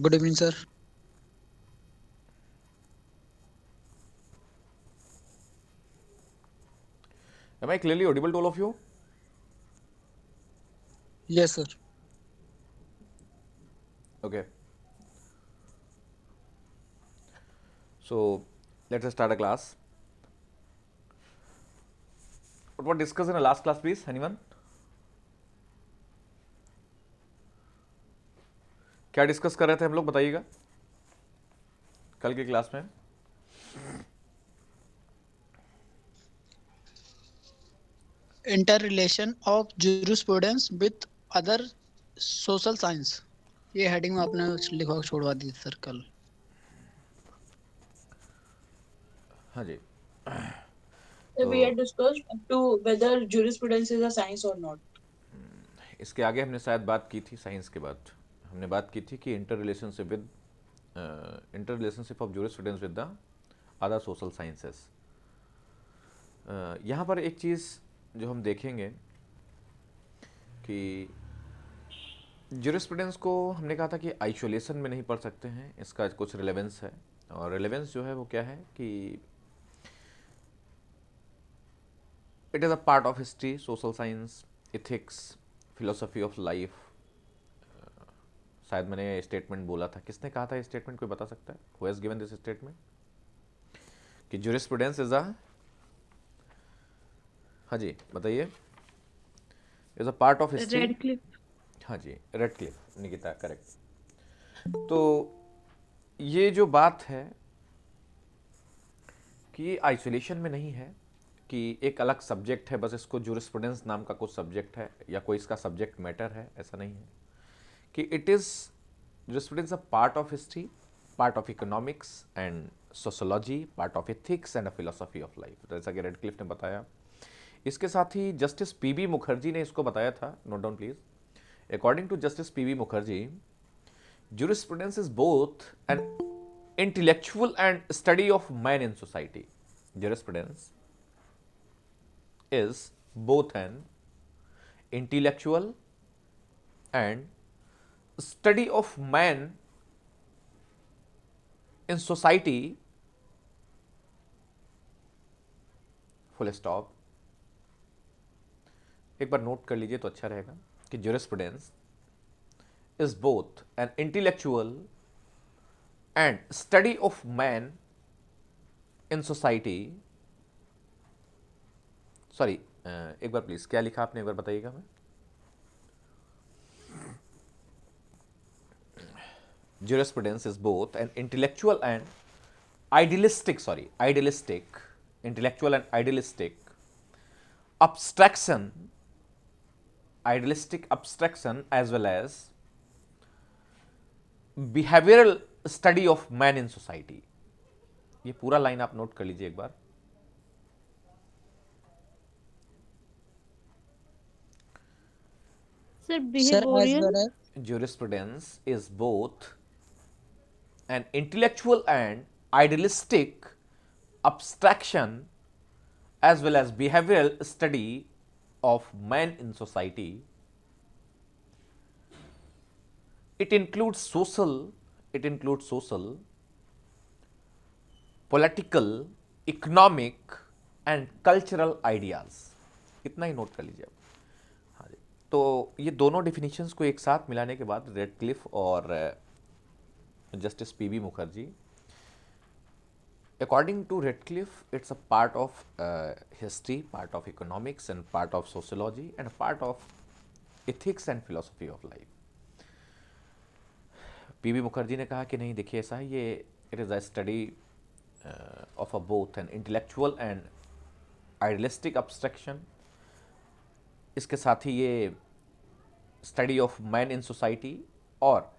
Good evening, sir. Am I clearly audible to all of you? Yes, sir. Okay. So let us start a class. What was discussed in the last class, please? Anyone? क्या discuss कर रहे थे हम लोग, बताइएगा कल की class में. Interrelation of jurisprudence with other social science. ये हेडिंग में आपने लिखवा छोड़वा दी थी सर कल. हाँ जी. So we तो had discussed to whether jurisprudence is a science or not. इसके आगे हमने शायद बात की थी साइंस के बाद. हमने बात की थी कि inter relationship of jury students with the other social sciences. यहाँ पर एक चीज़ जो हम देखेंगे कि ज्यूरिस्प्रूडेंस को हमने कहा था कि आइसोलेशन में नहीं पढ़ सकते हैं, इसका कुछ रिलेवेंस है. और रिलेवेंस जो है वो क्या है कि it is a part of history, social science, ethics, philosophy of life. शायद मैंने ये स्टेटमेंट बोला था. किसने कहा था ये स्टेटमेंट, कोई बता सकता है? Who has given this statement कि ज्यूरिस्प्रूडेंस इज अ, हाँ जी बताइए, is a part of history. Redcliffe. हाँ जी, रेडक्लिफ, निकिता, करेक्ट. तो ये जो बात है कि आइसोलेशन में नहीं है कि एक अलग सब्जेक्ट है, बस इसको जूरिस्प्रूडेंस नाम का कुछ सब्जेक्ट है या कोई इसका सब्जेक्ट मैटर है, ऐसा नहीं है. कि it is jurisprudence a part of history, part of economics and sociology, part of ethics and a philosophy of life, जैसा कि रेडक्लिफ ने बताया. इसके साथ ही जस्टिस पीबी मुखर्जी ने इसको बताया था, note down please. According to justice PB Mukherjee, jurisprudence is both an intellectual and study of man in society. Jurisprudence is both an intellectual and study of man in society, full stop. एक बार note कर लीजिए तो अच्छा रहेगा कि jurisprudence is both an intellectual and study of man in society. Sorry, एक बार please, क्या लिखा आपने, एक बार बताइएगा हमें. Jurisprudence is both an intellectual and intellectual and abstraction, idealistic abstraction, as well as behavioral study of man in society. ये पूरा line आप नोट कर लीजिए एक बार. Sir Sir, as behavioural. well as Jurisprudence is both an intellectual and idealistic abstraction as well as behavioral study of man in society. It includes social, political, economic and cultural ideas. इतना ही note कर लीजिए आप. हाँ जी. तो ये दोनों definitions को एक साथ मिलाने के बाद रेडक्लिफ और justice PB Mukherjee, according to Redcliffe, it's a part of history, part of economics and part of sociology and a part of ethics and philosophy of life. PB Mukherjee ने कहा कि नहीं, देखिए ऐसा है, ये it is a study of a both an intellectual and idealistic abstraction. इसके साथ ही ये study of man in society और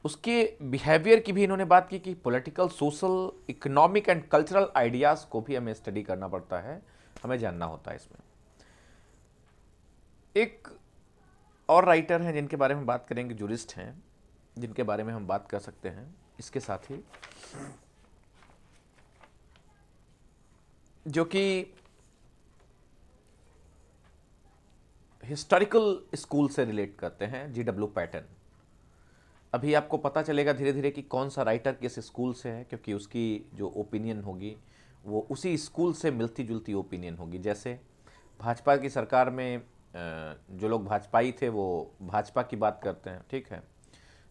उसके बिहेवियर की भी इन्होंने बात की कि political, social, economic and cultural ideas को भी हमें स्टडी करना पड़ता है, हमें जानना होता है इसमें. एक और राइटर हैं जिनके बारे में बात करेंगे, जूरिस्ट हैं जिनके बारे में हम बात कर सकते हैं इसके साथ ही, जो कि हिस्टोरिकल स्कूल से रिलेट करते हैं, जी डब्ल्यू पैटर्न. अभी आपको पता चलेगा धीरे धीरे कि कौन सा राइटर किस स्कूल से है, क्योंकि उसकी जो ओपिनियन होगी वो उसी स्कूल से मिलती जुलती ओपिनियन होगी। जैसे भाजपा की सरकार में जो लोग भाजपाई थे वो भाजपा की बात करते हैं, ठीक है।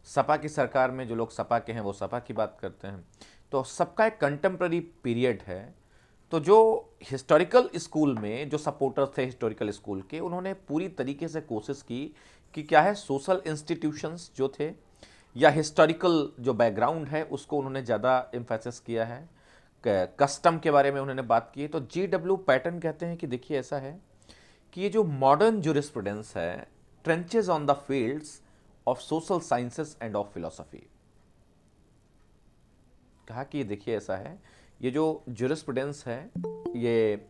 सपा की सरकार में जो लोग सपा के हैं वो सपा की बात करते हैं। तो सबका एक कंटेम्प्ररी पीरियड है। तो जो हिस्टोरिकल स्कूल में जो सपोर्टर थे हिस्टोरिकल स्कूल के, उन्होंने पूरी तरीके से कोशिश की कि क्या है, सोशल इंस्टीट्यूशंस जो थे या हिस्टोरिकल जो बैकग्राउंड है उसको उन्होंने ज़्यादा एम्फेसिस किया है। कस्टम के बारे में उन्होंने बात की। तो GW पैटर्न कहते हैं कि देखिए ऐसा है कि ये जो मॉडर्न ज्यूरिस्प्रूडेंस है, trenches on the fields of social sciences end of philosophy, कहा कि ये देखिए ऐसा है, ये जो ज्यूरिस्प्रूडेंस है ये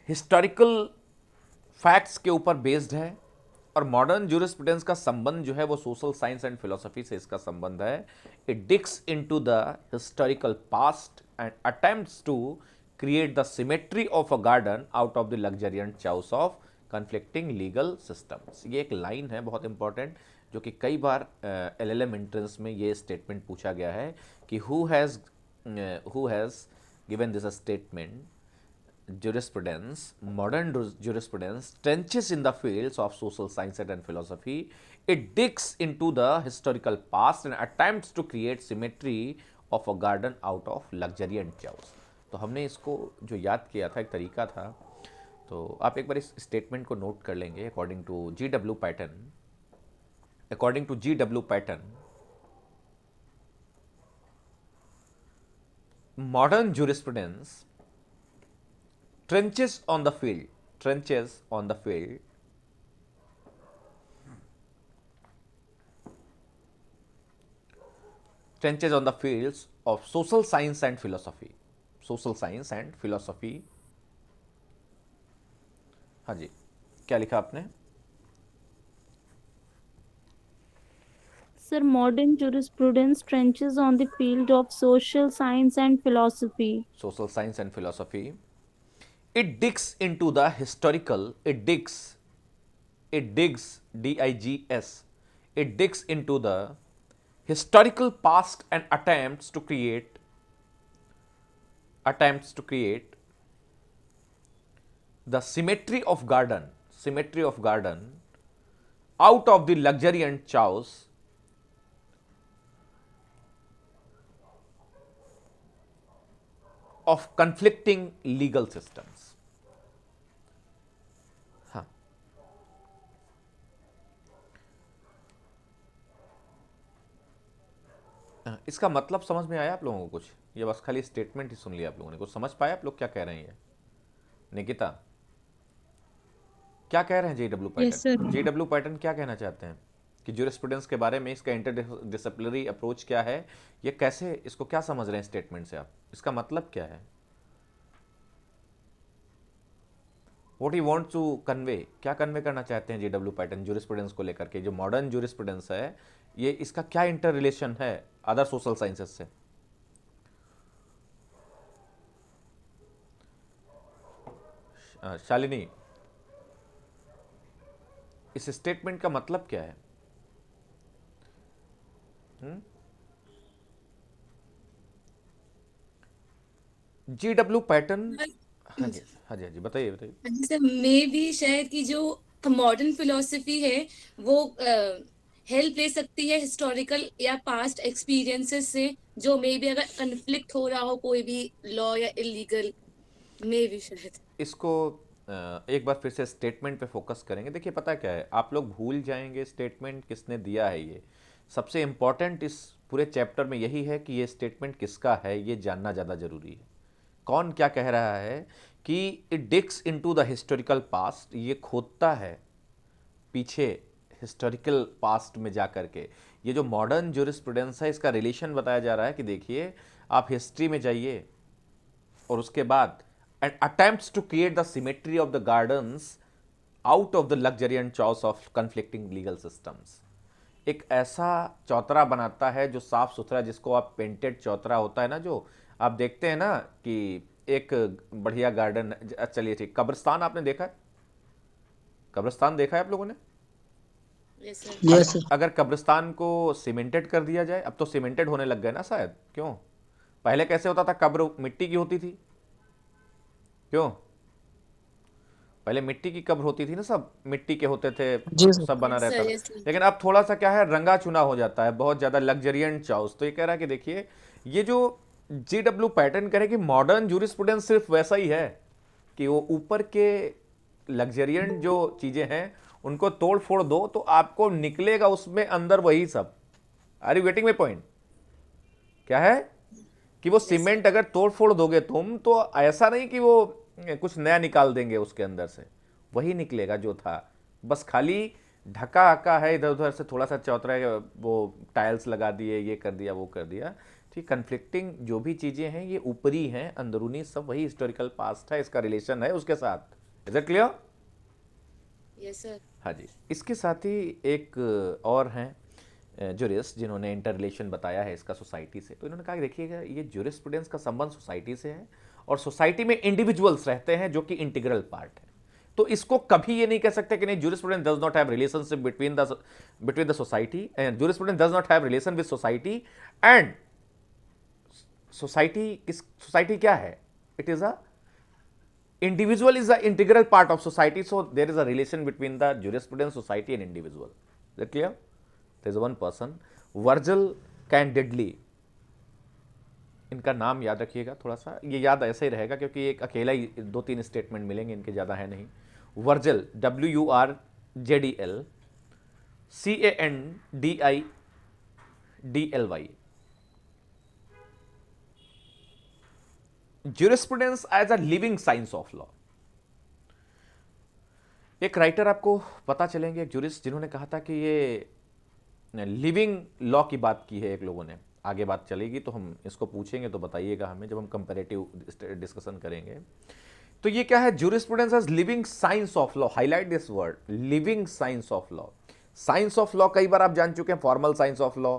हिस्टोरिकल फैक्ट्स के ऊपर बेस्ड है, और मॉडर्न ज्यूरिस्प्रूडेंस का संबंध जो है वो सोशल साइंस एंड फिलोसफी से इसका संबंध है। It digs into the historical past and attempts to create the symmetry of a garden out of the luxuriant chaos of conflicting legal systems. ये एक लाइन है बहुत इंपॉर्टेंट, जो कि कई बार LLM एंट्रेंस में ये स्टेटमेंट पूछा गया है कि who has given this statement, jurisprudence, modern jurisprudence trenches in the fields of social science and philosophy. It digs into the historical past and attempts to create symmetry of a garden out of luxuriant chaos. तो हमने इसको जो याद किया था एक तरीका था, तो आप एक बार इस स्टेटमेंट को नोट कर लेंगे। According to GW Paton, modern jurisprudence trenches on the field trenches on the fields of social science and philosophy. हाँ जी, क्या लिखा आपने? Sir, modern jurisprudence trenches on the field of social science and philosophy. It digs into the historical, it digs into the historical past and attempts to create the symmetry of garden out of the luxuriant chaos of conflicting legal systems. हाँ, इसका मतलब समझ में आया आप लोगों को कुछ? ये बस खाली स्टेटमेंट ही सुन लिया आप लोगों ने, कुछ समझ पाया आप लोग क्या कह रहे हैं? ये निकिता क्या कह रहे हैं? Yes, sir. GW पैटर्न क्या कहना चाहते हैं कि ज्यूरिस्प्रूडेंस के बारे में इसका इंटरडिसिप्लिनरी अप्रोच क्या है, ये कैसे, इसको क्या समझ रहे हैं स्टेटमेंट से आप? इसका मतलब क्या है? What he want to convey, क्या कन्वे करना चाहते हैं GW पैटर्न ज्यूरिस्प्रूडेंस को लेकर के? जो मॉडर्न ज्यूरिस्प्रूडेंस है ये, इसका क्या इंटर रिलेशन है अदर सोशल साइंसेस से? शालिनी, इस स्टेटमेंट का मतलब क्या है? GW पैटर्न, हाँ जी हाँ जी हाँ जी, बताइए बताइए। जैसे मे भी शायद कि जो मॉडर्न फिलोसफी है वो हेल्प ले सकती है हिस्टोरिकल या पास्ट एक्सपीरियंसेस से, जो मे भी अगर कन्फ्लिक्ट हो रहा हो कोई भी लॉ या इलीगल, मे भी शायद। इसको एक बार फिर से स्टेटमेंट पे फोकस करेंगे। देखिए पता क्या है, आप लोग भूल जाएंगे स्टेटमेंट किसने दिया है। ये सबसे इम्पॉर्टेंट इस पूरे चैप्टर में यही है कि ये स्टेटमेंट किसका है, ये जानना ज़्यादा ज़रूरी है। कौन क्या कह रहा है कि it digs into the historical past, ये खोदता है पीछे हिस्टोरिकल पास्ट में जा कर के। ये जो मॉडर्न ज्यूरिस्प्रूडेंस है इसका रिलेशन बताया जा रहा है कि देखिए आप हिस्ट्री में जाइए और उसके बाद and attempts to create the symmetry of the gardens out of the luxuriant choice of conflicting legal systems. एक ऐसा चौतरा बनाता है जो साफ सुथरा, जिसको आप पेंटेड चौतरा होता है ना, जो आप देखते हैं ना कि एक बढ़िया गार्डन। चलिए ठीक, कब्रिस्तान आपने देखा है? कब्रिस्तान देखा है आप लोगों ने? Yes sir. Yes sir. अगर कब्रिस्तान को सीमेंटेड कर दिया जाए, अब तो सीमेंटेड होने लग गए ना शायद, क्यों? पहले कैसे होता था? कब्र मिट्टी की होती थी, क्यों? पहले मिट्टी की कब्र होती थी ना, सब मिट्टी के होते थे, जी सर। सब बना यस रहता सर, था। Yes sir. लेकिन अब थोड़ा सा क्या है, रंगा चुना हो जाता है, बहुत ज्यादा लग्जरियंट चाउस। तो ये कह रहा है कि देखिए, ये जो GW पैटर्न कह रहे कि मॉडर्न जूरिस्प्रूडेंस सिर्फ वैसा ही है कि वो ऊपर के लग्जरियंट जो चीजें हैं उनको तोड़ फोड़ दो तो आपको निकलेगा उसमें अंदर वही सब। Are you getting my point? क्या है कि वो सीमेंट अगर तोड़ फोड़ दोगे तुम, तो ऐसा नहीं कि वो कुछ नया निकाल देंगे उसके अंदर से, वही निकलेगा जो था, बस खाली ढका हका है, इधर उधर से थोड़ा सा चौतरा वो टाइल्स लगा दिए, ये कर दिया वो कर दिया। ठीक, कन्फ्लिक्टिंग जो भी चीजें हैं ये ऊपरी हैं, अंदरूनी सब वही हिस्टोरिकल पास्ट है, इसका रिलेशन है उसके साथ। Is it clear? Yes sir. हाँ जी। इसके साथ ही एक और हैं जुरिस्ट जिन्होंने इंटर रिलेशन बताया है इसका सोसाइटी से। तो इन्होंने कहा कि देखिएगा, ये जुरिस्प्रूडेंस का संबंध सोसाइटी से है और सोसाइटी में इंडिविजुअल्स रहते हैं जो कि इंटीग्रल पार्ट है। तो इसको कभी ये नहीं कह सकते कि नहीं, jurisprudence does not have relationship between the society, and jurisprudence does not have relation with society. And society क्या है? It is a individual is the integral part of society, so there is a relation between the jurisprudence, society and individual. Is that clear? There is one person, Virgil Candidly, इनका नाम याद रखिएगा, थोड़ा सा ये याद ऐसे ही रहेगा क्योंकि एक अकेला ही 2-3 स्टेटमेंट मिलेंगे, इनके ज़्यादा है नहीं। Verbal, WURJDL CANDIDLY, jurisprudence as a living science of law। एक राइटर आपको पता चलेंगे, एक जुरिस्ट, जिन्होंने कहा था कि ये लिविंग लॉ की बात की है एक लोगों ने। आगे बात चलेगी तो हम इसको पूछेंगे तो बताइएगा हमें, जब हम कंपैरेटिव डिस्कशन करेंगे। तो ये क्या है? Jurisprudence as living science of law. Highlight this word, living science of law. Science of law कई बार आप जान चुके हैं, formal science of law,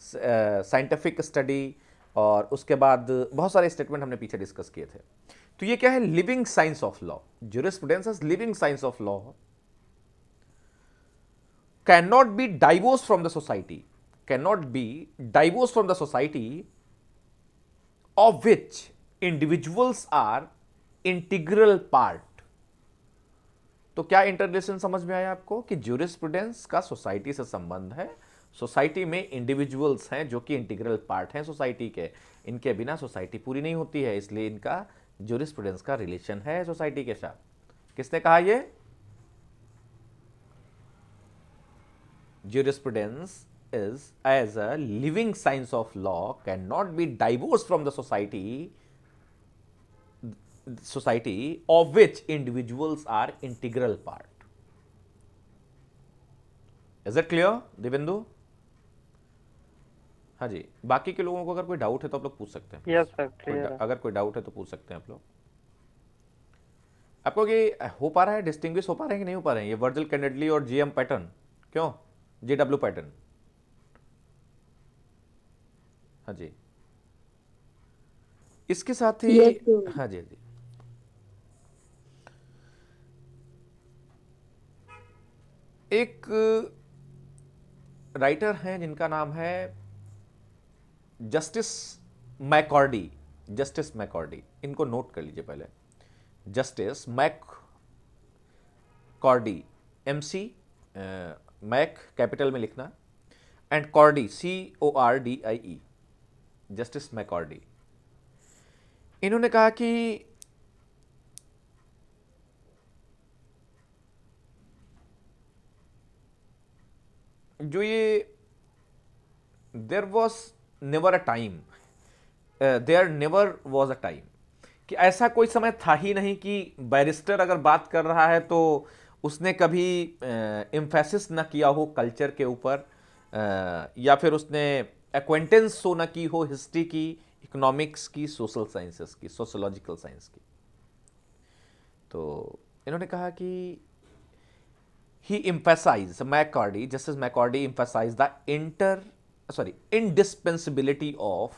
scientific study, और उसके बाद बहुत सारे स्टेटमेंट हमने पीछे डिस्कस किए थे। तो ये क्या है? Living science of law. Jurisprudence as living science of law cannot be divorced from the society, cannot be divorced from the society of which individuals are integral part। तो क्या इंटररिलेशन समझ में आया आपको कि ज्यूरिस्प्रूडेंस का सोसाइटी से संबंध है, सोसाइटी में इंडिविजुअल्स हैं जो कि इंटीग्रल पार्ट हैं सोसाइटी के, इनके बिना सोसाइटी पूरी नहीं होती है, इसलिए इनका ज्यूरिस्प्रूडेंस का रिलेशन है सोसाइटी के साथ। किसने कहा ये? Jurisprudence is as a living science of law cannot be divorced from the society of which individuals are integral part। Is it clear, Devendu? हाँ जी। बाकी के लोगों को अगर कोई डाउट है तो आप लोग पूछ सकते हैं। यस सर, क्लियर है। अगर कोई डाउट है तो पूछ सकते हैं आप लोग। आपको ये हो पा रहा है, डिस्टिंग्विश हो पा रहे हैं कि नहीं हो पा रहे हैं, ये वर्जिल कैंडिडली और GM पैटर्न? क्यों? JW pattern? हाँ जी। इसके साथ ही Yes, sir. हाँ जी, हाँ जी, एक राइटर हैं जिनका नाम है जस्टिस मैकॉर्डी। जस्टिस मैकॉर्डी, इनको नोट कर लीजिए पहले। Justice McCordie, MC Mac capital में लिखना, and Cordie CORDIE, justice McCordie. इन्होंने कहा कि जो ये there was never a time, there never was a time, कि ऐसा कोई समय था ही नहीं कि बैरिस्टर अगर बात कर रहा है तो उसने कभी एम्फेसिस ना किया हो कल्चर के ऊपर, या फिर उसने एक्वेंटेंस शो ना की हो हिस्ट्री की, इकोनॉमिक्स की, सोशल साइंसेस की, सोशोलॉजिकल साइंस की। तो इन्होंने कहा कि he emphasized, McCarty, Justice McCarty emphasized the indispensability of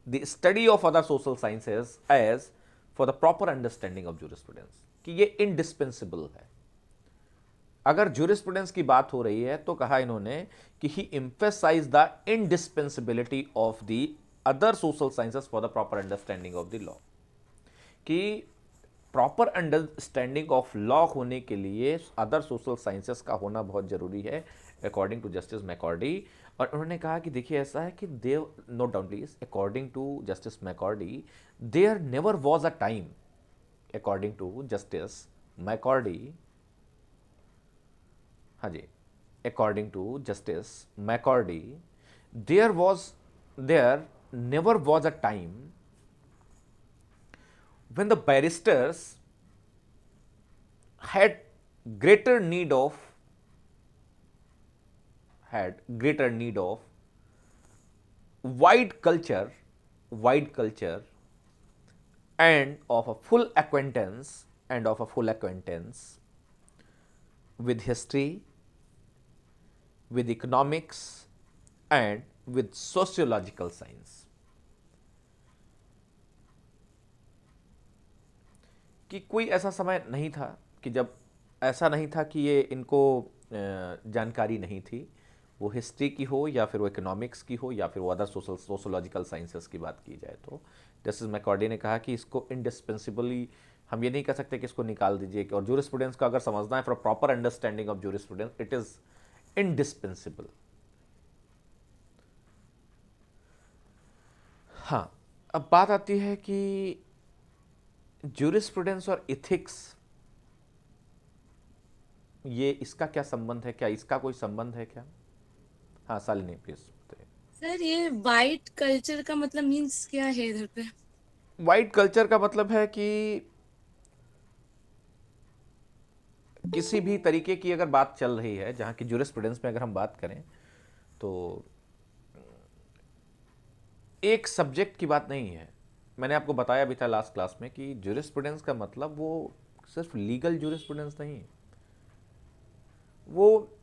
the study of other social sciences as for the proper understanding of jurisprudence, कि ये indispensable है। अगर ज्यूरिस्प्रूडेंस की बात हो रही है तो कहा इन्होंने कि he emphasise the indispensability of the other social sciences for the proper understanding of the law, कि प्रॉपर अंडरस्टैंडिंग ऑफ लॉ होने के लिए अदर सोशल साइंसेस का होना बहुत जरूरी है अकॉर्डिंग टू जस्टिस मैकॉर्डी। और उन्होंने कहा कि देखिए ऐसा है कि Dev, note down please, according to justice McCardie there never was a time, according to justice McCardie, हाँ जी, according to justice McCardie there never was a time when the barristers had greater need of wide culture and of a full acquaintance with history, with economics and with sociological science, कि कोई ऐसा समय नहीं था कि जब ऐसा नहीं था कि ये इनको जानकारी नहीं थी, वो हिस्ट्री की हो या फिर वो इकोनॉमिक्स की हो या फिर वो अदर सोशोलॉजिकल साइंसेस की बात की जाए। तो जस्टिस मैकॉर्डी ने कहा कि इसको इंडिस्पेंसिबली, हम ये नहीं कह सकते कि इसको निकाल दीजिए, और ज्यूरिस्प्रूडेंस को अगर समझना है for proper understanding of jurisprudence it is indispensable. हाँ, अब बात आती है कि ज्यूरिस्प्रूडेंस और इथिक्स, ये इसका क्या संबंध है, क्या इसका कोई संबंध है क्या? हाँ शालिनी प्लीज। सर ये वाइट कल्चर का मतलब मीन्स क्या है इधर पे? वाइट कल्चर का मतलब है कि किसी भी तरीके की अगर बात चल रही है, जहां की ज्यूरिस्प्रूडेंस में अगर हम बात करें तो एक सब्जेक्ट की बात नहीं है। मैंने आपको बताया भी था लास्ट क्लास में कि ज्यूरिस्प्रूडेंस का मतलब वो सिर्फ लीगल ज्यूरिस्प्रूडेंस नहीं, वो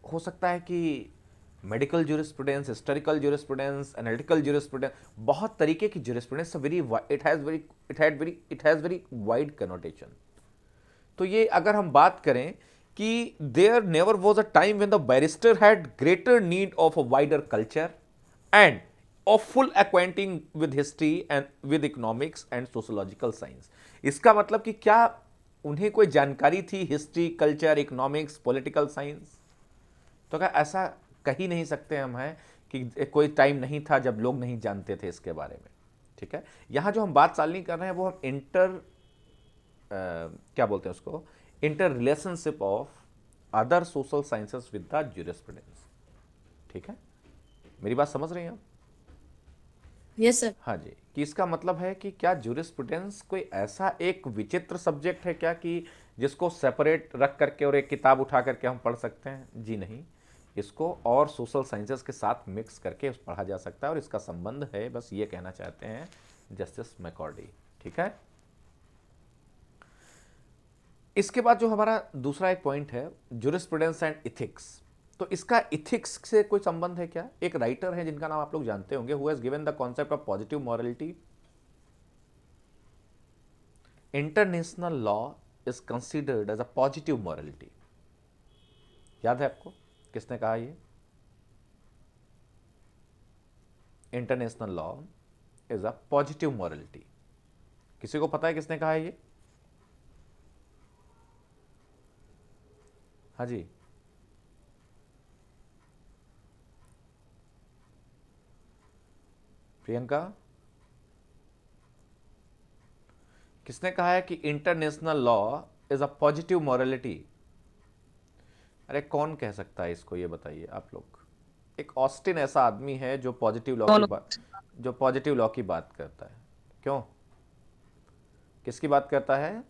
हो सकता है कि medical jurisprudence, historical jurisprudence, analytical jurisprudence, बहुत तरीके की jurisprudence, it has very wide connotation. तो ये अगर हम बात करें कि there never was a time when the barrister had greater need of a wider culture and of full acquainting with history and with economics and sociological science। इसका मतलब कि क्या उन्हें कोई जानकारी थी history, culture, economics, political science? तो क्या ऐसा कह ही नहीं सकते हम हैं कि कोई टाइम नहीं था जब लोग नहीं जानते थे इसके बारे में। ठीक है, यहां जो हम बात चालनी कर रहे हैं वो हम क्या बोलते हैं उसको, inter relationship of other social sciences with the jurisprudence. ठीक है, मेरी बात समझ रहे हैं आप? Yes sir. हाँ जी, कि इसका मतलब है कि क्या ज्यूरिस्प्रूडेंस कोई ऐसा एक विचित्र सब्जेक्ट है क्या कि जिसको सेपरेट रख करके और एक किताब उठा करके हम पढ़ सकते हैं? जी नहीं, इसको और सोशल साइंसेस के साथ मिक्स करके पढ़ा जा सकता है और इसका संबंध है, बस ये कहना चाहते हैं जस्टिस मैकॉर्डी। ठीक है, इसके बाद जो हमारा दूसरा एक पॉइंट है ज्यूरिस्प्रूडेंस एंड इथिक्स, तो इसका इथिक्स से कोई संबंध है क्या? एक राइटर है जिनका नाम आप लोग जानते होंगे, who has given the concept of positive morality. International law is considered as a positive morality. याद है आपको किसने कहा ये? International law is a positive morality. किसी को पता है किसने कहा है ये? हाँ जी, प्रियंका, किसने कहा है कि international law is a positive morality? अरे कौन कह सकता है इसको, ये बताइए आप लोग। एक ऑस्टिन ऐसा आदमी है जो पॉजिटिव लॉ की बात करता है। क्यों, किसकी बात करता है?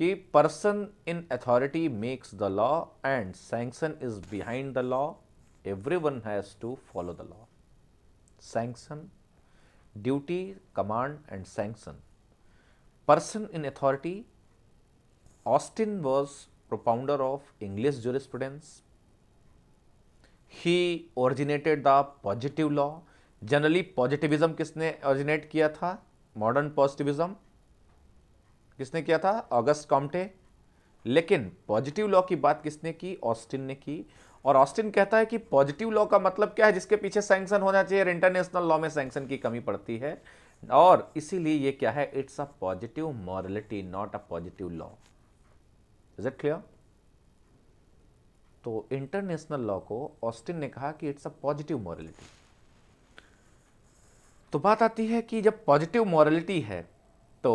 कि person in authority makes the law and sanction is behind the law, everyone has to follow the law. Sanction, duty, command and sanction. Person in authority. Austin was propounder of English jurisprudence. He originated the positive law. Generally positivism किसने originate किया था? Modern positivism किसने किया था? August Comte. लेकिन positive law की बात किसने की? ऑस्टिन ने की। और ऑस्टिन कहता है कि पॉजिटिव लॉ का मतलब क्या है? जिसके पीछे सैंक्शन होना चाहिए, और इंटरनेशनल लॉ में सैंक्शन की कमी पड़ती है, और इसीलिए ये क्या है? It's a positive morality, not a positive law. Is it clear? तो इंटरनेशनल लॉ को ऑस्टिन ने कहा कि इट्स अ पॉजिटिव मॉरलिटी। तो बात आती है कि जब पॉजिटिव मॉरलिटी है तो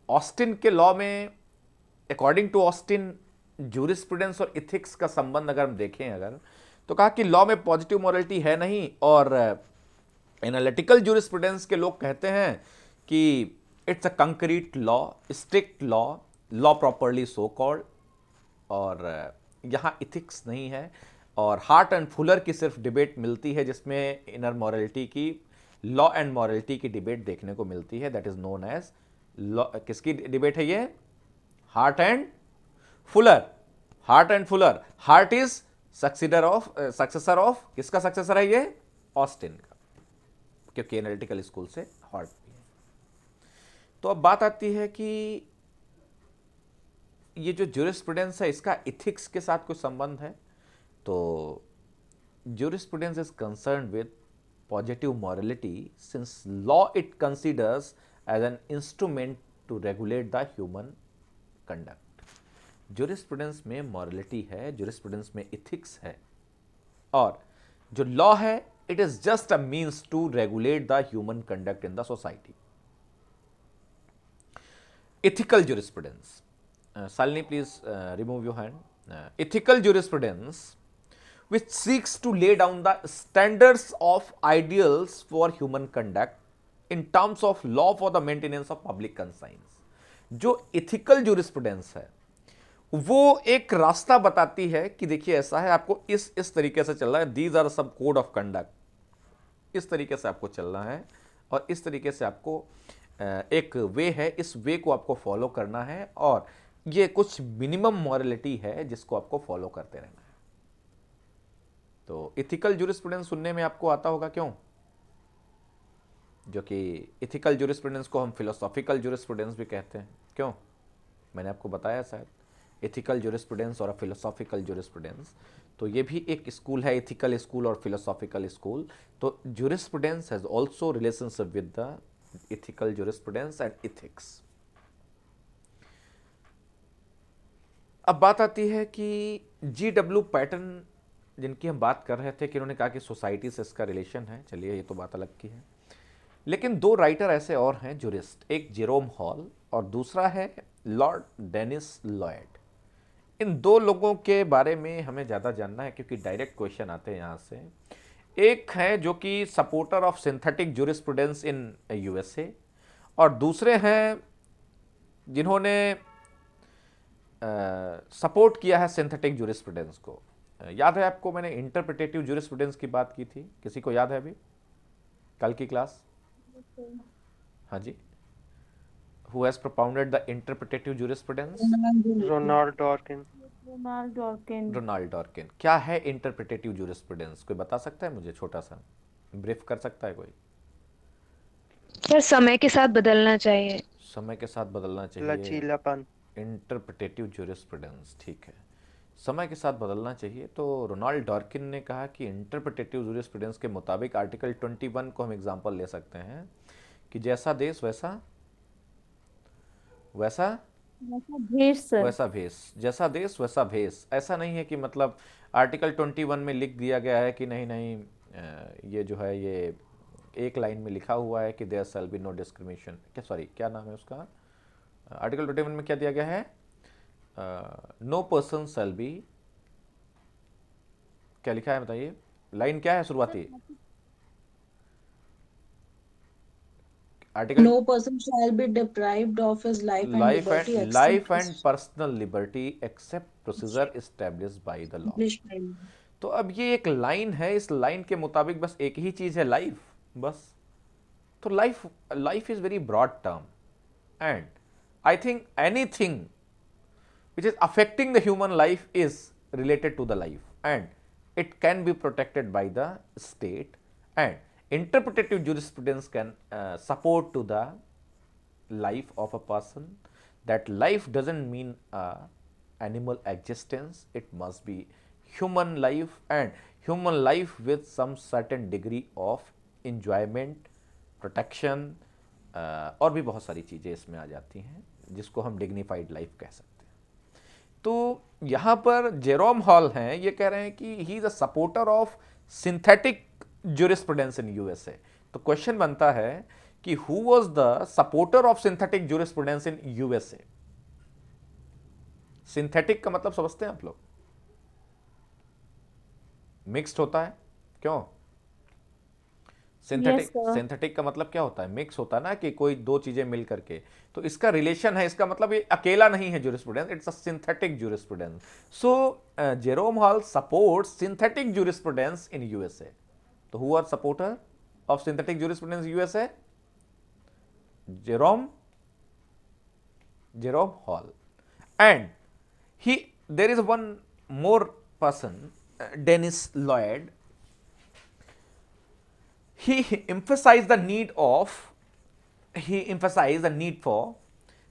ऑस्टिन के लॉ में, अकॉर्डिंग टू ऑस्टिन, जूरिस्प्रूडेंस और इथिक्स का संबंध अगर हम देखें अगर, तो कहा कि लॉ में पॉजिटिव मॉरलिटी है नहीं, और एनालिटिकल जूरिस्प्रूडेंस के लोग कहते हैं कि it's a concrete law, strict law, law properly so called, और यहाँ इथिक्स नहीं है। और हार्ट एंड फुलर की सिर्फ डिबेट मिलती है जिसमें इनर मॉरलिटी की, लॉ एंड मॉरलिटी की डिबेट देखने को मिलती है, that is known as law. किसकी डिबेट है ये? Hart and Fuller. Hart and Fuller, Hart is successor of, किसका सक्सेसर है ये? ऑस्टिन का, क्योंकि एनालिटिकल स्कूल से हार्ट भी है। तो अब बात आती है कि ये जो ज्यूरिस्प्रूडेंस है इसका इथिक्स के साथ कोई संबंध है? तो jurisprudence is concern with positive morality since law it considers as an instrument to regulate the human conduct. Jurisprudence में मॉरलिटी है, ज्यूरिस्प्रूडेंस में इथिक्स है, और जो लॉ है it is just a means to regulate the human conduct in the society. Ethical jurisprudence. Salini, please remove your hand. Ethical jurisprudence, which seeks to lay down the standards of ideals for human conduct in terms of law for the maintenance of public conscience. जो ethical jurisprudence है वो एक रास्ता बताती है कि देखिए ऐसा है, आपको इस तरीके से चल रहा है, दीज आर सब कोड ऑफ कंडक्ट, इस तरीके से आपको चलना है, और इस तरीके से आपको एक वे है, इस वे को आपको फॉलो करना है, और ये कुछ मिनिमम मॉरलिटी है जिसको आपको फॉलो करते रहना है। तो इथिकल ज्यूरिस्प्रूडेंस सुनने में आपको आता होगा, क्यों? जो कि इथिकल ज्यूरिस्प्रूडेंस को हम फिलोसॉफिकल ज्यूरिस्प्रूडेंस भी कहते हैं, क्यों? मैंने आपको बताया शायद, इथिकल ज्यूरिस्प्रूडेंस और फिलोसॉफिकल ज्यूरिस्प्रूडेंस, तो ये भी एक स्कूल है, इथिकल स्कूल और फिलोसॉफिकल स्कूल। तो jurisprudence has also relationship with the ethical jurisprudence and ethics. अब बात आती है कि G.W. पैटर्न जिनकी हम बात कर रहे थे कि उन्होंने कहा कि सोसाइटी से इसका रिलेशन है, चलिए ये तो बात अलग की है, लेकिन दो राइटर ऐसे और हैं जूरिस्ट, एक जेरोम हॉल और दूसरा है लॉर्ड डेनिस लॉयड। इन दो लोगों के बारे में हमें ज़्यादा जानना है क्योंकि डायरेक्ट क्वेश्चन आते हैं यहाँ से। एक है जो कि supporter of synthetic jurisprudence in USA, और दूसरे हैं जिन्होंने सपोर्ट किया है सिंथेटिक ज्यूरिस्प्रूडेंस को। याद है आपको, मैंने इंटरप्रिटेटिव ज्यूरिस्प्रूडेंस की बात की थी, किसी को याद है अभी कल की क्लास? हाँ जी, who has propounded the interpretative jurisprudence? Ronald Dworkin. Ronald Dworkin. क्या है इंटरप्रिटेटिव ज्यूरिस्प्रूडेंस? कोई बता सकता है मुझे? छोटा सा ब्रीफ कर सकता है कोई? सर समय के साथ बदलना चाहिए। समय के साथ बदलना चाहिए, लचीलापन। इंटरप्रिटेटिव ज्यूरिस्प्रूडेंस, ठीक है, समय के साथ बदलना चाहिए। तो रोनाल्ड डॉर्किन ने कहा कि इंटरप्रिटेटिव ज्यूरिस्प्रूडेंस के मुताबिक आर्टिकल 21 को हम एग्जांपल ले सकते हैं कि जैसा देश वैसा भेष सर। वैसा भेष, जैसा देश वैसा भेष। ऐसा नहीं है कि मतलब आर्टिकल 21 में लिख दिया गया है कि नहीं नहीं, ये जो है ये एक लाइन में लिखा हुआ है कि there shall be no discrimination, क्या सॉरी क्या नाम है उसका, आर्टिकल 21 में क्या दिया गया है? नो पर्सन शैल बी, क्या लिखा है बताइए, लाइन क्या है शुरुआती? Article No person shall be deprived of his life and liberty life except and personal liberty except procedure established by the law. established by law. तो अब ये एक लाइन है, इस लाइन के मुताबिक बस एक ही चीज है, लाइफ, बस। तो life is very broad term, and I think anything which is affecting the human life is related to the life, and it can be protected by the state, and interpretative jurisprudence can support to the life of a person. That life doesn't mean animal existence, it must be human life, and human life with some certain degree of enjoyment, protection, और भी बहुत सारी चीज़ें इसमें आ जाती हैं जिसको हम डिग्निफाइड लाइफ कह सकते हैं। तो यहाँ पर जेरोम हॉल हैं, ये कह रहे हैं कि he is a supporter of synthetic jurisprudence in USA. तो क्वेश्चन बनता है कि who was the supporter of synthetic jurisprudence in USA. Synthetic का मतलब समझते हैं आप लोग? मिक्स्ड होता है, क्यों? Synthetic sir. सिंथेटिक का मतलब क्या होता है? मिक्स होता है ना, कि कोई दो चीजें मिल करके, तो इसका रिलेशन है, इसका मतलब ये अकेला नहीं है jurisprudence, it's a synthetic jurisprudence. So Jerome Hall supports synthetic jurisprudence in USA. तो who are supporter of synthetic jurisprudence USA? Jerome Hall. And he there is one more person, Dennis Lloyd. He emphasized the need for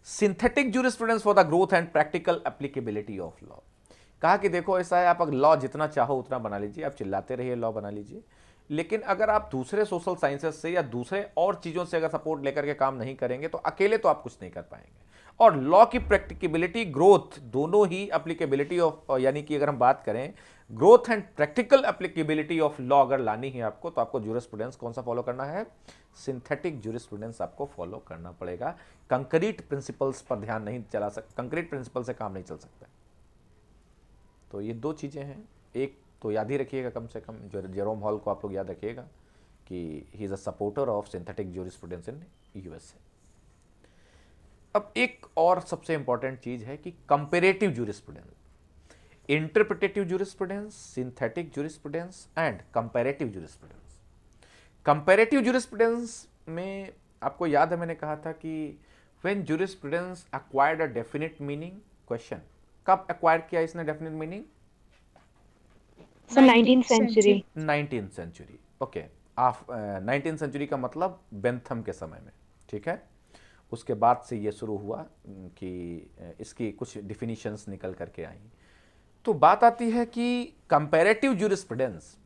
synthetic jurisprudence for the growth and practical applicability of law. कहा कि देखो ऐसा है, आप अगर law जितना चाहो उतना बना लीजिए, आप चिल्लाते रहिए लॉ बना लीजिए, लेकिन अगर आप दूसरे सोशल साइंसेस से या दूसरे और चीज़ों से अगर सपोर्ट लेकर के काम नहीं करेंगे तो अकेले तो आप कुछ नहीं कर पाएंगे। और लॉ की प्रैक्टिकेबिलिटी, ग्रोथ, दोनों ही एप्लीकेबिलिटी ऑफ, यानी कि अगर हम बात करें growth and practical applicability of law अगर लानी है आपको, तो आपको ज्यूरिस्प्रूडेंस कौन सा फॉलो करना है? सिंथेटिक ज्यूरिस्प्रूडेंस आपको फॉलो करना पड़ेगा। कंक्रीट प्रिंसिपल्स पर ध्यान नहीं चला सकता, कंक्रीट प्रिंसिपल से काम नहीं चल सकता। तो ये दो चीज़ें हैं, एक तो याद ही रखिएगा कम से कम, जेरोम हॉल को आप लोग याद रखिएगा कि he is a supporter of synthetic jurisprudence in USA. अब एक और सबसे इंपॉर्टेंट चीज़ है कि comparative jurisprudence, interpretative jurisprudence, synthetic jurisprudence and comparative jurisprudence. Comparative jurisprudence में आपको याद है मैंने कहा था कि when jurisprudence acquired a definite meaning, question कब एक्वायर किया इसने definite meaning? So 19th century. 19th century. Okay, 19th century का मतलब बेंथम के समय में, ठीक है। उसके बाद से ये शुरू हुआ कि इसकी कुछ डिफिनीशंस निकल करके आई। तो बात आती है कि कंपैरेटिव ज्यूरिस्प्रूडेंस,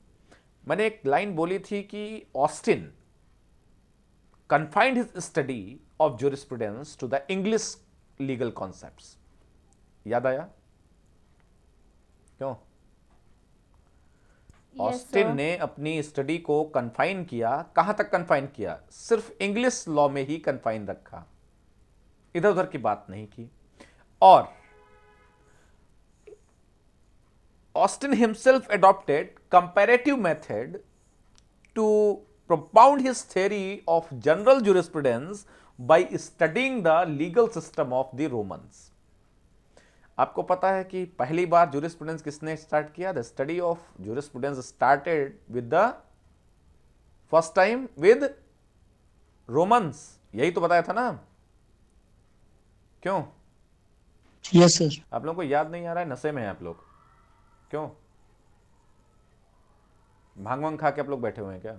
मैंने एक लाइन बोली थी कि Austin confined his study of jurisprudence to the English legal concepts. याद आया क्यों? ऑस्टिन ने अपनी स्टडी को कन्फाइन किया, कहां तक कन्फाइन किया? सिर्फ इंग्लिश लॉ में ही कन्फाइन रखा, इधर उधर की बात नहीं की। और Austin himself adopted comparative method to propound his theory of general jurisprudence by studying the legal system of the Romans. आपको पता है कि पहली बार ज्यूरिस्प्रूडेंस किसने स्टार्ट किया? The study of jurisprudence started with the first time with Romans, यही तो बताया था ना? क्यों? Yes sir. आप लोगों को याद नहीं आ रहा है? नशे में हैं आप लोग, क्यों? भांग वांग खा के आप लोग बैठे हुए हैं क्या?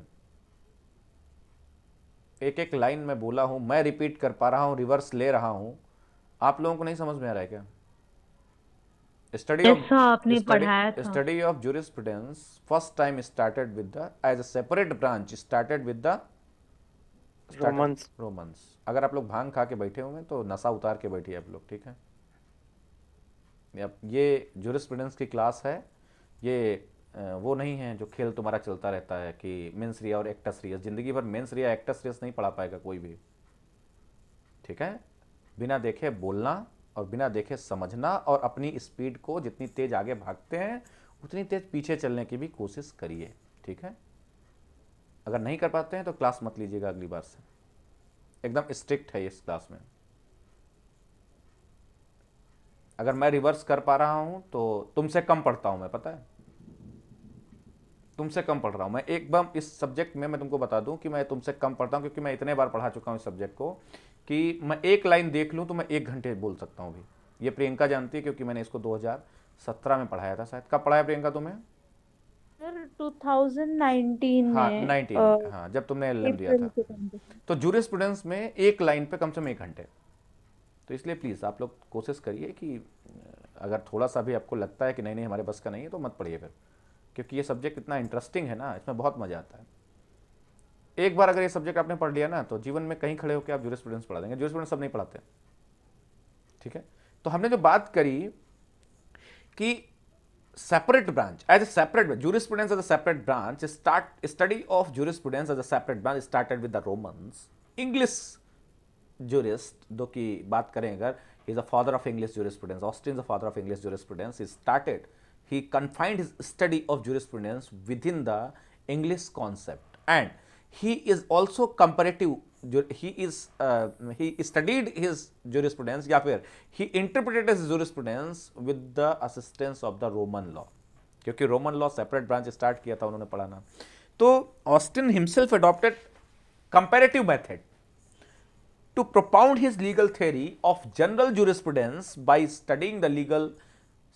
एक एक लाइन में बोला हूं, मैं रिपीट कर पा रहा हूं, रिवर्स ले रहा हूं, आप लोगों को नहीं समझ में आ रहा है क्या? Study of jurisprudence first time started with the as a separate branch, started with the Romans. अगर आप लोग भांग खा के बैठे होंगे तो नशा उतार के बैठिए आप लोग, ठीक है? ये ज्यूरिस्प्रूडेंस की क्लास है, ये वो नहीं है जो खेल तुम्हारा चलता रहता है कि मेंस रिया और एक्टस रियस। जिंदगी भर मेंस रिया एक्टस रियस नहीं पढ़ा पाएगा कोई भी, ठीक है? बिना देखे बोलना और बिना देखे समझना, और अपनी स्पीड को जितनी तेज आगे भागते हैं उतनी तेज पीछे चलने की भी कोशिश करिए, ठीक है? अगर नहीं कर पाते हैं तो क्लास मत लीजिएगा अगली बार से, एकदम स्ट्रिक्ट है इस क्लास में। अगर मैं रिवर्स कर पा रहा हूं तो तुमसे कम पढ़ता हूं मैं, पता है? तुमसे कम पढ़ रहा हूं मैं एकदम। इस सब्जेक्ट में मैं तुमको बता दूं कि मैं तुमसे कम पढ़ता हूं, क्योंकि मैं इतने बार पढ़ा चुका हूं इस सब्जेक्ट को कि मैं एक लाइन देख लूं तो मैं 1 घंटे बोल सकता हूं भी। ये प्रियंका जानती है क्योंकि मैंने इसको 2017 में पढ़ाया था शायद। कब पढ़ाया प्रियंका तुम्हें? सर 2019 हाँ, में 19, हाँ, जब तुमने एलएम दिया था। तो ज्यूरिस्प्रूडेंस में एक लाइन पे कम से कम 1 घंटे। तो इसलिए प्लीज़ आप लोग कोशिश करिए कि अगर थोड़ा सा भी आपको लगता है कि नहीं नहीं हमारे बस का नहीं है तो मत पढ़िए फिर, क्योंकि ये सब्जेक्ट इतना इंटरेस्टिंग है ना, इसमें बहुत मज़ा आता है। एक बार अगर ये सब्जेक्ट आपने पढ़ लिया ना तो जीवन में कहीं खड़े होकर आप जूरिस्प्रूडेंस पढ़ा देंगे। जूरिस्प्रूडेंस सब नहीं पढ़ाते, ठीक है। तो हमने जो बात करी कि separate branch as a separate jurisprudence as a separate branch, study of jurisprudence as a separate branch started with the Romans. English jurist दो की बात करें अगर, he is the father of English jurisprudence. Austin is the father of English jurisprudence. He confined his study of jurisprudence within the English concept, and he is also comparative. He studied his jurisprudence या फिर he interpreted his jurisprudence with the assistance of the Roman law, क्योंकि Roman law separate branch start किया था उन्होंने पढ़ाना। तो Austin himself adopted comparative method to propound his legal theory of general jurisprudence by studying the legal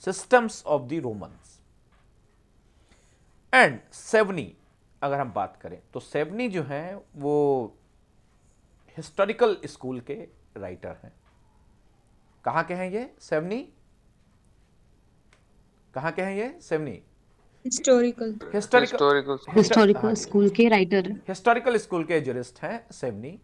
systems of the Romans. And सेवनी अगर हम बात करें तो सेवनी जो है वो हिस्टोरिकल स्कूल के राइटर हैं। कहाँ के हैं ये सेवनी? कहाँ के हैं ये सेवनी? Historical. हिस्टोरिकल स्कूल के राइटर। हिस्टोरिकल स्कूल के जुरिस्ट हैं सेवनी।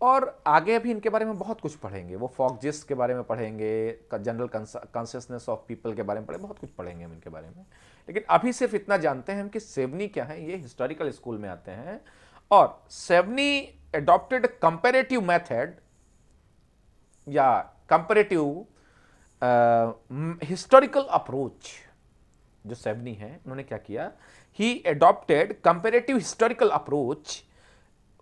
और आगे अभी इनके बारे में बहुत कुछ पढ़ेंगे, वो फॉक्जिस के बारे में पढ़ेंगे, जनरल कॉन्शियसनेस ऑफ पीपल के बारे में पढ़ेंगे, बहुत कुछ पढ़ेंगे हम इनके बारे में। लेकिन अभी सिर्फ इतना जानते हैं हम कि सेवनी क्या है, ये हिस्टोरिकल स्कूल में आते हैं। और सेवनी एडॉप्टेड कंपैरेटिव मेथड या कंपैरेटिव हिस्टोरिकल अप्रोच। जो सेवनी है उन्होंने क्या किया, he adopted comparative historical approach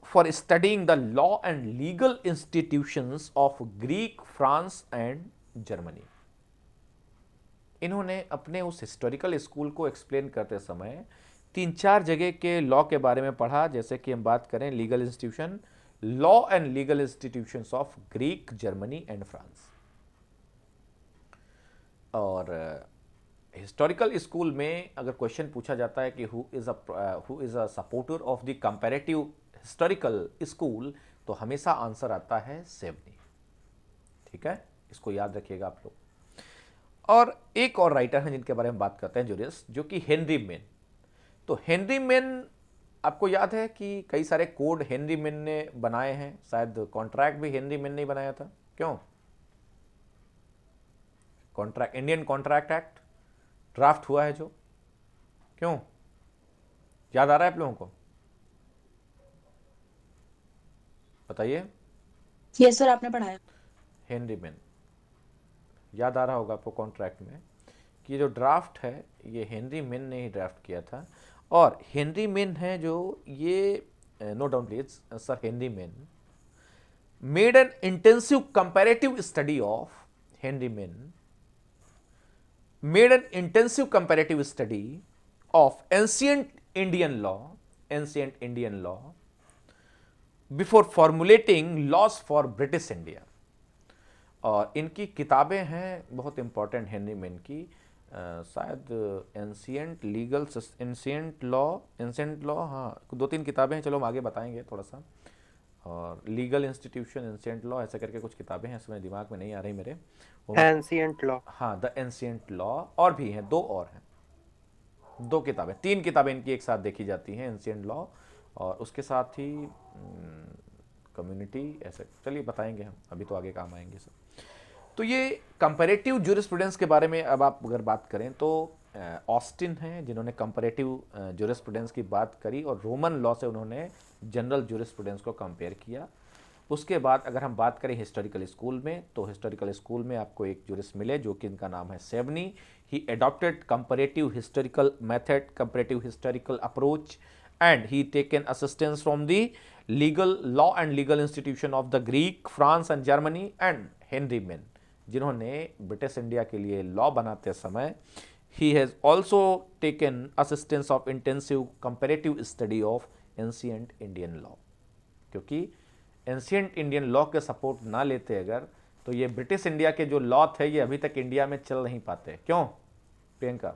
for studying the law and legal institutions of Greek, France and Germany. इन्होंने अपने उस हिस्टोरिकल स्कूल को एक्सप्लेन करते समय 3-4 जगह के लॉ के बारे में पढ़ा, जैसे कि हम बात करें legal institution, law and legal institutions of Greek, Germany and France. और हिस्टोरिकल स्कूल में अगर क्वेश्चन पूछा जाता है कि who is a supporter of the comparative historical school, तो हमेशा आंसर आता है सेवनी, ठीक है, इसको याद रखिएगा आप लोग। और एक और राइटर हैं जिनके बारे में बात करते हैं जुरिस्ट, जो कि हेनरी मेन। तो हेनरी मेन आपको याद है कि कई सारे कोड हेनरी मेन ने बनाए हैं, शायद कॉन्ट्रैक्ट भी हेनरी मेन ने ही बनाया था। क्यों? Contract, Indian contract act draft हुआ है जो, क्यों? याद आ रहा है आप लोगों को? बताइए। Yes sir, आपने पढ़ाया। हेनरी मेन, याद आ रहा होगा आपको कॉन्ट्रैक्ट में कि ये जो ड्राफ्ट है ये हेनरी मेन ने ही ड्राफ्ट किया था। और हेनरी मेन है जो ये, no doubt please sir, Henry Maine made an intensive comparative study of, Henry Maine made an intensive comparative study of ancient Indian law before formulating laws for British India. और इनकी किताबें हैं बहुत important Henry main की, शायद ancient law, हाँ 2-3 किताबें हैं, चलो हम आगे बताएंगे थोड़ा सा। और लीगल इंस्टीट्यूशन, एंशिएंट लॉ, ऐसे करके कुछ किताबें हैं, इसमें दिमाग में नहीं आ रही मेरे। एंशिएंट लॉ, हाँ द एंशिएंट लॉ। और भी हैं 2 और हैं, 2 किताबें, 3 किताबें इनकी एक साथ देखी जाती हैं, एंशिएंट लॉ और उसके साथ ही कम्युनिटी, ऐसे चलिए बताएंगे हम, अभी तो आगे काम आएंगे सब। तो ये कंपैरेटिव ज्यूरिस्प्रूडेंस के बारे में अब आप अगर बात करें तो ऑस्टिन हैं जिन्होंने कंपैरेटिव ज्यूरिस्प्रूडेंस की बात करी और रोमन लॉ से उन्होंने जनरल ज्यूरिस्प्रूडेंस को कंपेयर किया। उसके बाद अगर हम बात करें हिस्टोरिकल स्कूल में, तो हिस्टोरिकल स्कूल में आपको एक ज्यूरिस्ट मिले जो कि इनका नाम है Savigny. He adopted comparative historical method, comparative historical approach, and he taken assistance from the legal law and legal institution of the Greek, France and Germany and Henry Maine, जिन्होंने ब्रिटिश इंडिया के लिए law बनाते समय he has also taken assistance of intensive comparative study of ancient Indian law, क्योंकि ancient Indian law के support ना लेते अगर, तो ये ब्रिटिश इंडिया के जो लॉ थे ये अभी तक इंडिया में चल नहीं पाते। क्यों प्रियंका?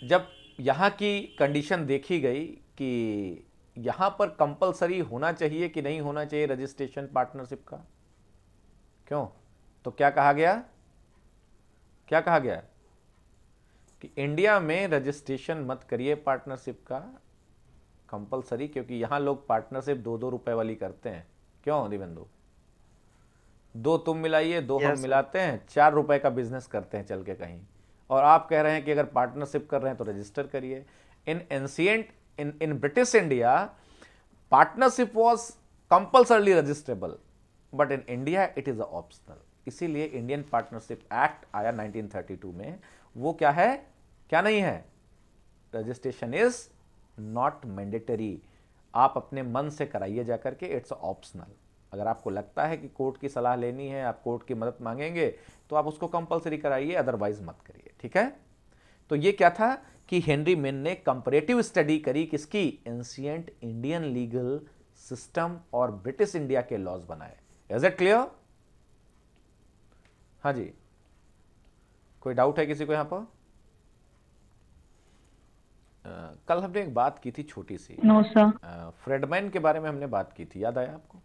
जब यहाँ की कंडीशन देखी गई कि यहाँ पर कंपलसरी होना चाहिए कि नहीं होना चाहिए रजिस्ट्रेशन पार्टनरशिप का, क्यों, तो क्या कहा गया? क्या कहा गया है कि इंडिया में रजिस्ट्रेशन मत करिए पार्टनरशिप का कंपलसरी, क्योंकि यहां लोग पार्टनरशिप 2-2 रुपए वाली करते हैं। क्यों दिवेंदु? 2 तुम मिलाइए, 2 हम Yes, sir. मिलाते हैं, 4 रुपए का बिजनेस करते हैं चल के कहीं। और आप कह रहे हैं कि अगर पार्टनरशिप कर रहे हैं तो रजिस्टर करिए। In ancient in British India partnership was compulsorily registrable, but in India it is optional. इसीलिए इंडियन पार्टनरशिप एक्ट आया 1932 में। वो क्या है, क्या नहीं है? Registration is not mandatory. आप अपने मन से कराइए जाकर के, इट्स ऑप्शनल। अगर आपको लगता है कि कोर्ट की सलाह लेनी है, आप कोर्ट की मदद मांगेंगे, तो आप उसको कंपलसरी कराइए, अदरवाइज मत करिए। ठीक है? तो ये क्या था कि हेनरी मेन ने कंपैरेटिव स्टडी करी, किसकी? एंशिएंट इंडियन लीगल सिस्टम और ब्रिटिश इंडिया के लॉज बनाए। Is it clear? हाँ जी, कोई डाउट है किसी को यहां पर? कल हमने एक बात की थी छोटी सी। No sir. फ्रेडमैन के बारे में हमने बात की थी, याद आया आपको?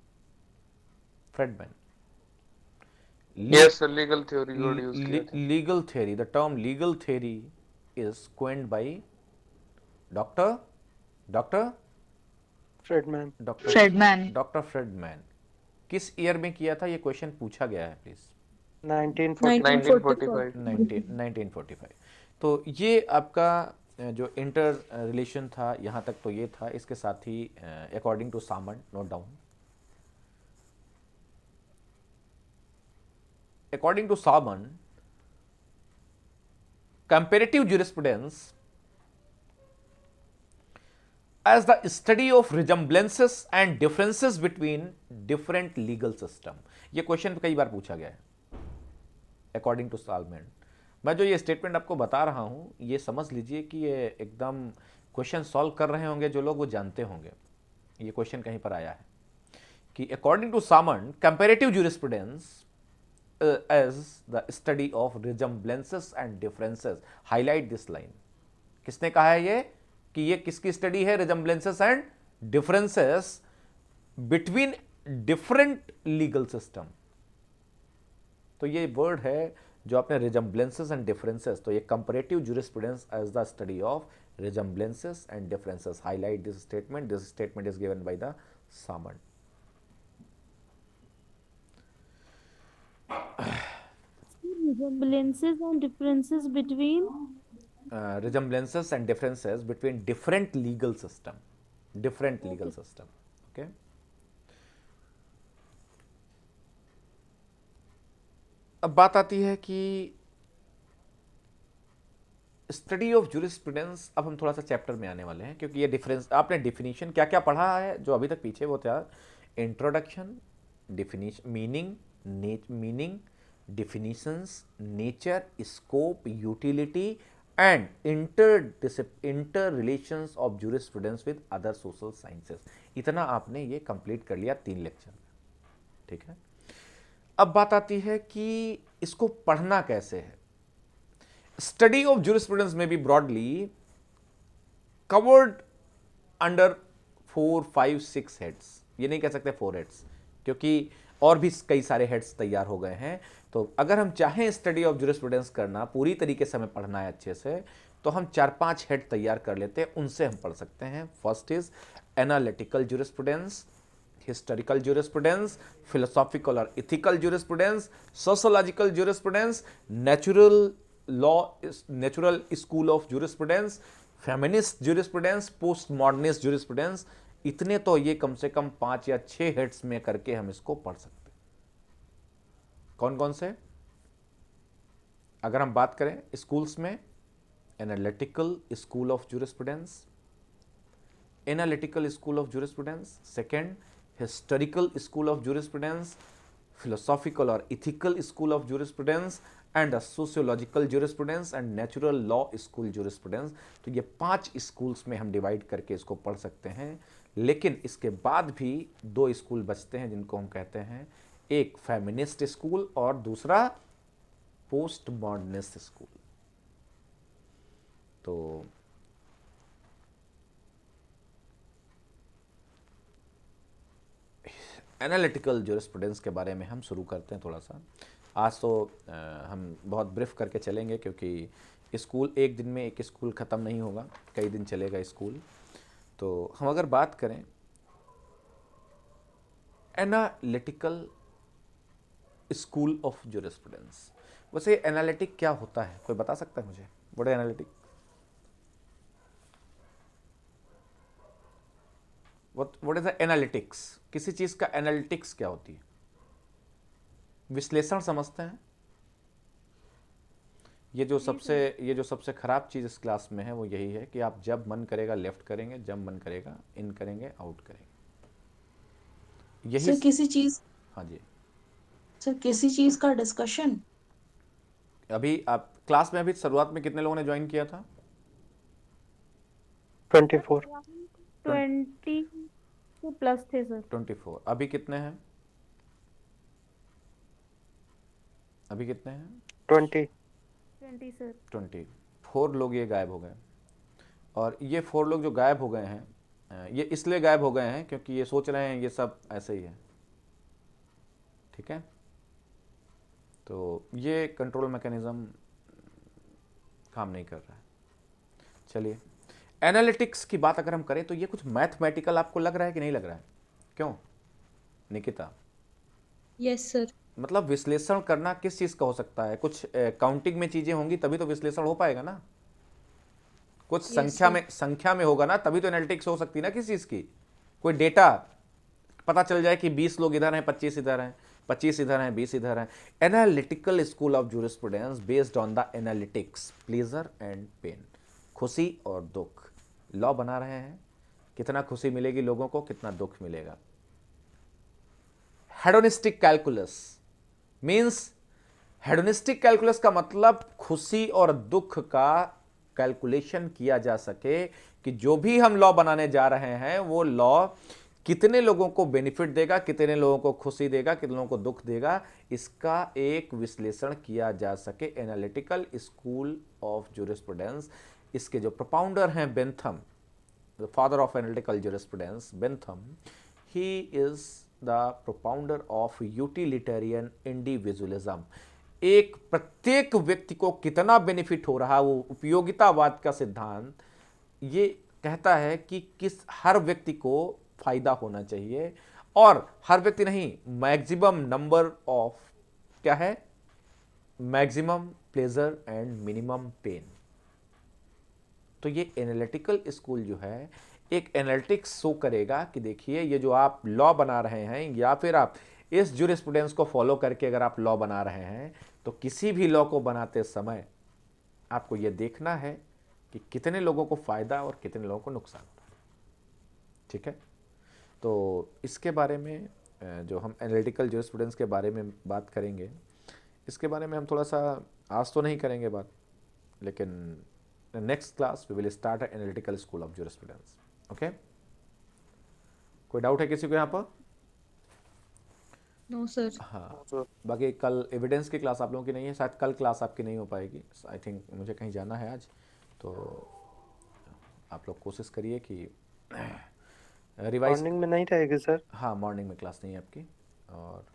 Friedmann, Yes, sir. Legal theory word use किया था. legal theory, the term legal theory is coined by doctor Friedman. Doctor Friedmann. किस ईयर में किया था? ये क्वेश्चन पूछा गया है प्लीज। 1945. 1945। तो ये आपका जो इंटर रिलेशन था, यहाँ तक तो ये था। इसके साथ ही according to Salmond, note down, according to Salmon, comparative jurisprudence as the study of resemblances and differences between different legal system। ये क्वेश्चन कई बार पूछा गया है। अकॉर्डिंग टू सालमन, मैं जो ये स्टेटमेंट आपको बता रहा हूं, ये समझ लीजिए कि ये एकदम क्वेश्चन सॉल्व कर रहे होंगे जो लोग, वो जानते होंगे। ये क्वेश्चन कहीं पर आया है कि according to Salmond, comparative jurisprudence as the study of resemblances and differences, highlight this line। किसने कहा है ये कि ये किसकी स्टडी है? resemblances and differences between different legal system। तो ये वर्ड है जो आपने resemblances and differences, तो ये comparative jurisprudence as the study of resemblances and differences, highlight this statement। this statement is given by the Salmon। Resemblances and differences between resemblances and differences between different legal system, okay। अब बात आती है कि study of jurisprudence. अब हम थोड़ा सा chapter में आने वाले हैं, क्योंकि ये डिफरेंस, आपने डिफिनीशन क्या क्या पढ़ा है जो अभी तक पीछे, वो था introduction, definition, meaning, definitions, nature, scope, utility and interrelations of jurisprudence with other social sciences। इतना आपने ये कंप्लीट कर लिया 3 लेक्चर में। ठीक है? अब बात आती है कि इसको पढ़ना कैसे है। स्टडी ऑफ jurisprudence में भी ब्रॉडली कवर्ड अंडर 4, 5, 6 हेड्स। ये नहीं कह सकते 4 हेड्स, क्योंकि और भी कई सारे हेड्स तैयार हो गए हैं। तो अगर हम चाहें स्टडी ऑफ जूरिस्प्रूडेंस करना, पूरी तरीके से हमें पढ़ना है अच्छे से, तो हम 4-5 हेड तैयार कर लेते हैं, उनसे हम पढ़ सकते हैं। First is analytical jurisprudence, historical jurisprudence, philosophical और ethical jurisprudence, sociological jurisprudence, natural school of jurisprudence, feminist jurisprudence, post modernist jurisprudence. इतने तो ये कम से कम 5 या 6 हेड्स में करके हम इसको पढ़ सकते हैं। कौन कौन से? अगर हम बात करें स्कूल्स में, analytical school of jurisprudence, analytical school of jurisprudence. Second, historical school of jurisprudence, philosophical और ethical school of jurisprudence and sociological jurisprudence and natural law school jurisprudence. तो ये 5 स्कूल्स में हम डिवाइड करके इसको पढ़ सकते हैं। लेकिन इसके बाद भी 2 स्कूल बचते हैं जिनको हम कहते हैं, एक फेमिनिस्ट स्कूल और दूसरा पोस्ट मॉडर्निस्ट स्कूल। तो एनालिटिकल जूरिस्प्रूडेंस के बारे में हम शुरू करते हैं थोड़ा सा। आज तो हम बहुत ब्रीफ करके चलेंगे क्योंकि स्कूल एक दिन में एक स्कूल ख़त्म नहीं होगा, कई दिन चलेगा स्कूल। तो हम अगर बात करें एनालिटिकल स्कूल ऑफ ज्यूरिस्प्रूडेंस, वैसे एनालिटिक क्या होता है, कोई बता सकता है मुझे? What is analytic? What is the analytics? किसी चीज़ का एनालिटिक्स क्या होती है? विश्लेषण समझते हैं? ये जो सबसे खराब चीज़ इस क्लास में है वो यही है कि आप जब मन करेगा लेफ्ट करेंगे, जब मन करेगा इन करेंगे, आउट करेंगे। यही सर किसी चीज हाँ जी। सर किसी चीज का डिस्कशन। अभी आप क्लास में अभी शुरुआत में कितने लोगों ने ज्वाइन किया था? 24। 20 प्लस थे सर। 24। अभी कितने हैं? अभी कितने हैं? 20 सर। 24 लोग ये गायब हो गए। और ये 4 लोग जो गायब हो गए हैं, ये इसलिए गायब हो गए हैं क्योंकि ये सोच रहे हैं ये सब ऐसे ही है। ठीक है, तो ये कंट्रोल मैकेनिज्म काम नहीं कर रहा है। चलिए, एनालिटिक्स की बात अगर हम करें तो ये कुछ मैथमेटिकल आपको लग रहा है कि नहीं लग रहा है? क्यों निकिता? Yes sir. मतलब विश्लेषण करना किस चीज़ का हो सकता है? कुछ काउंटिंग में चीज़ें होंगी तभी तो विश्लेषण हो पाएगा ना। कुछ संख्या में होगा ना तभी तो एनालिटिक्स हो सकती है ना किसी चीज़ की। कोई डेटा पता चल जाए कि 20 लोग इधर हैं, 25 इधर हैं, 25 इधर हैं, 20 इधर हैं। Analytical school of jurisprudence based on the analytics, pleasure and pain, खुशी और दुख। लॉ बना रहे हैं, कितना खुशी मिलेगी लोगों को, कितना दुख मिलेगा। Hedonistic calculus means, hedonistic calculus का मतलब खुशी और दुख का कैलकुलेशन किया जा सके कि जो भी हम लॉ बनाने जा रहे हैं वो लॉ कितने लोगों को बेनिफिट देगा, कितने लोगों को खुशी देगा, कितने लोगों को दुख देगा, इसका एक विश्लेषण किया जा सके। एनालिटिकल स्कूल ऑफ ज्यूरिस्प्रूडेंस, इसके जो प्रोपाउंडर हैं Bentham, the father of analytical jurisprudence, Bentham, he is the propounder of utilitarian individualism. एक प्रत्येक व्यक्ति को कितना बेनिफिट हो रहा है, वो उपयोगितावाद का सिद्धांत ये कहता है कि हर व्यक्ति को फायदा होना चाहिए, और हर व्यक्ति नहीं, मैक्सिमम नंबर ऑफ, क्या है, maximum pleasure and minimum pain. तो ये एनालिटिकल स्कूल जो है एक एनालिटिक्स शो करेगा कि देखिए ये जो आप लॉ बना रहे हैं या फिर आप इस ज्यूरिस्प्रूडेंस को फॉलो करके अगर आप लॉ बना रहे हैं तो किसी भी लॉ को बनाते समय आपको ये देखना है कि कितने लोगों को फायदा और कितने लोगों को नुकसान होता है। ठीक है, तो इसके बारे में जो हम एनालिटिकल ज्यूरिस्प्रूडेंस के बारे में बात करेंगे, इसके बारे में हम थोड़ा सा आज तो नहीं करेंगे बात, लेकिन next class we will start analytical school of jurisprudence. Okay, कोई डाउट है किसी को यहाँ पर? No sir. हाँ, बाकी कल एविडेंस की क्लास आप लोगों की नहीं है, शायद कल क्लास आपकी नहीं हो पाएगी। आई थिंक मुझे कहीं जाना है आज, तो आप लोग कोशिश करिए कि रिवाइज। मॉर्निंग में नहीं रहेगी सर? हाँ, मॉर्निंग में क्लास नहीं है आपकी, और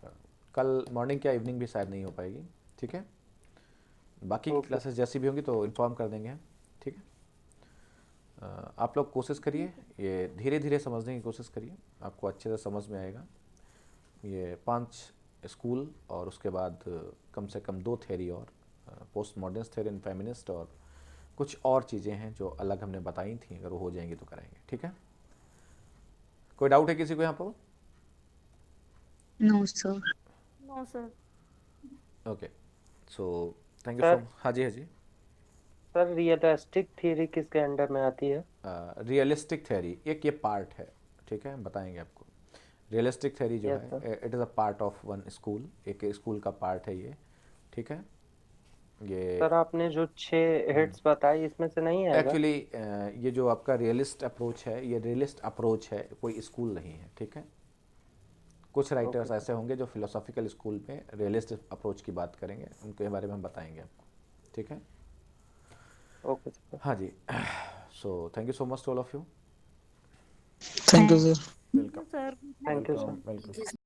कल मॉर्निंग क्या इवनिंग भी शायद नहीं हो पाएगी। ठीक है, बाकी क्लासेस जैसी भी होंगी तो इन्फॉर्म कर देंगे हम। ठीक है, आप लोग कोशिश करिए, ये धीरे धीरे समझने की कोशिश करिए, आपको अच्छे से समझ में आएगा। ये 5 स्कूल और उसके बाद कम से कम 2 थ्योरी और, post modernist theory and feminist, और कुछ और चीज़ें हैं जो अलग हमने बताई थी, अगर वो हो जाएंगी तो कराएंगे। ठीक है, कोई डाउट है किसी को यहाँ पर? No sir. No sir. Okay, so thank you so much. हाँ जी, हाँ जी सर, रियलिस्टिक थ्योरी किसके अंडर में आती है? रियलिस्टिक थ्योरी एक ये पार्ट है। ठीक है, हम बताएंगे आपको। रियलिस्टिक थ्योरी जो Yes, है it is a part of one school, एक स्कूल का पार्ट है ये। ठीक है, ये सर आपने जो 6 हेड्स बताई इसमें से नहीं है? एक्चुअली ये जो आपका रियलिस्ट अप्रोच है, ये रियलिस्ट अप्रोच है, कोई स्कूल नहीं है। ठीक है, कुछ राइटर्स ऐसे होंगे जो फिलोसॉफिकल स्कूल में रियलिस्ट अप्रोच की बात करेंगे, उनके बारे में हम बताएंगे आपको। ठीक है, ओके सर। हाँ जी, so thank you so much to all of you. Thank you sir. Welcome, sir. Thank you sir. Welcome.